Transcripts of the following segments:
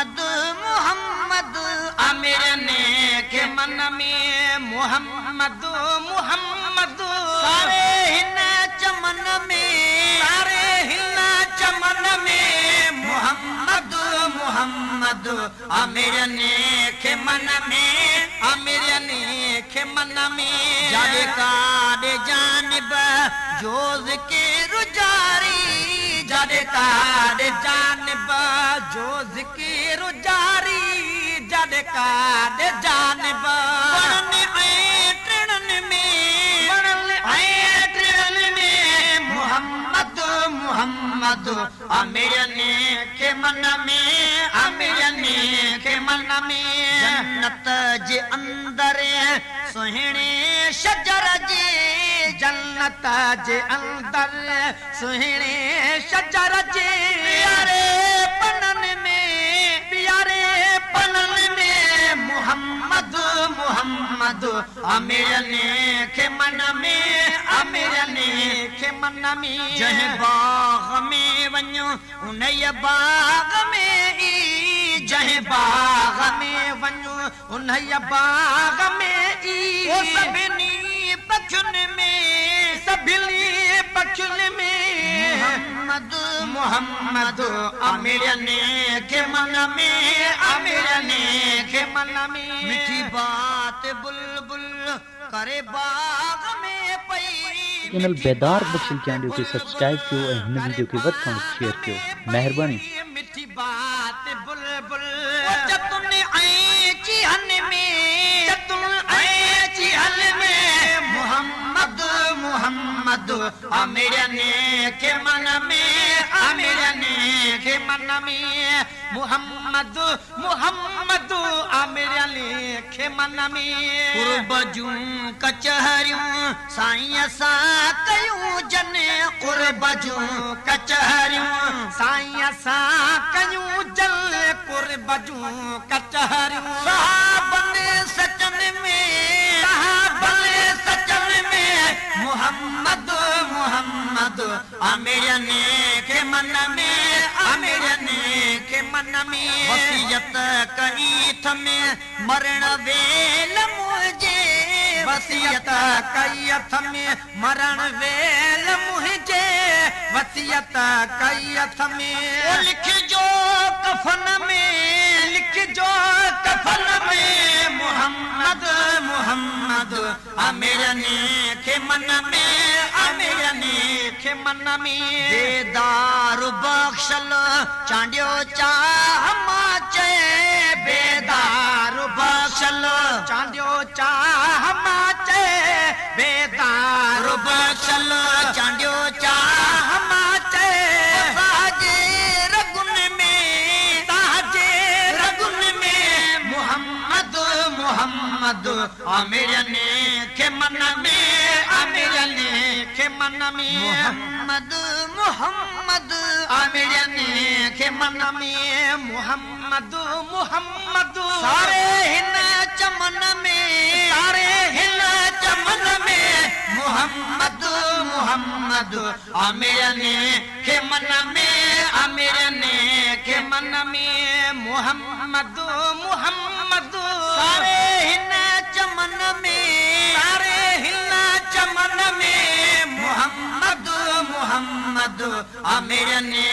मोहम्मद मोहम्मद आमिरने के मन में मोहम्मद मोहम्मद सारे हिन चमन में सारे हिन चमन में मोहम्मद मोहम्मद आमिरने के मन में आमिरने के मन में जादे कादे जानिब जोज के रुजारी जादे कादे जानिब जोज के रुजारी जादे कादे जानिब बनने आए ट्रेन में बनने आए ट्रेन में मोहम्मद मोहम्मद आमिरने के मन में आमिरने के मन में जन्नत जे अंदर सुहिणे शजर जे जन्नत जे अंदर सुहिणे शजर जे प्यारे पनन में प्यारे पनन में मोहम्मद मोहम्मद आमिरने के मन में आमिरने के मन में जह बाग में वञो उनय बाग में ई जह बाग में वञो उनय बाग में ई ओ सभिनी पखुन में सभिनी पखुन में मोहम्मद मोहम्मद आमिरने के मन में आमिरने के मन में मीठी बात बुलबुल करे बाग में पई चैनल बेदार बख्शिल चैनल के सब्सक्राइब कयो ऐं हिन वीडियो के वध खां शेयर कयो मेहरबानी मीठी बात बुलबुल जतुन ऐं चिहन में जतुन ऐं चिहन में मोहम्मद मोहम्मद आमिरने के मन में आमिरने के मन में मोहम्मद मोहम्मद आमिरने के मन में कुर्बजू कचहरियूं साईं सा कयूं जन कुर्बजू कचहरियूं साईं सा कयूं जन कुर्बजू कचहरियूं साहबने सचन में साहबने सचन में मोहम्मद मोहम्मद आमिरने के मन में आमिरने के मन में वसीयत कई थमें मरण वेल मुझे वसीयत कई थमें मरण वेल मुझे वसीयत कई थमें लिख जो कफन में लिख जो कफन में मोहम्मद मोहम्मद आमिरने के मन में आमिरने के मन में बेदार बख्शल चांडियो चाह माचे बेदार बख्शल चांडियो चाह माचे बेदार बख्शल चांडियो चाह माचे साजे रगुन में साजे रगुन में मोहम्मद मोहम्मद आमिरने के मन में आमिरने के मन में मोहम्मद मोहम्मद आमिरने के मन में मोहम्मद मोहम्मद सारे हिन चमन में सारे हिन चमन में मोहम्मद मोहम्मद आमिरने के मन में आमिरने के मन में मोहम्मद मोहम्मद सारे हिन चमन में सारे हिन चमन में मोहम्मद मोहम्मद आमिरने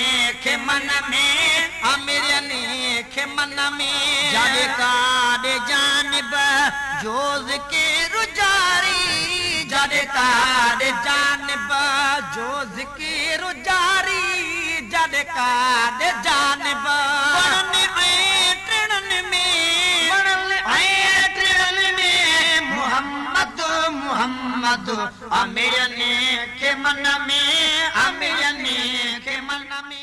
के मन में आमिरने के मन में जादे कादे जानिब जोज के रुजारी जादे कादे जानिब जोज के रुजारी जादे कादे जानिब बनने आए ट्रेन में बनने आए ट्रेन में मोहम्मद मोहम्मद आमिरने के मन में आमिरने के मन में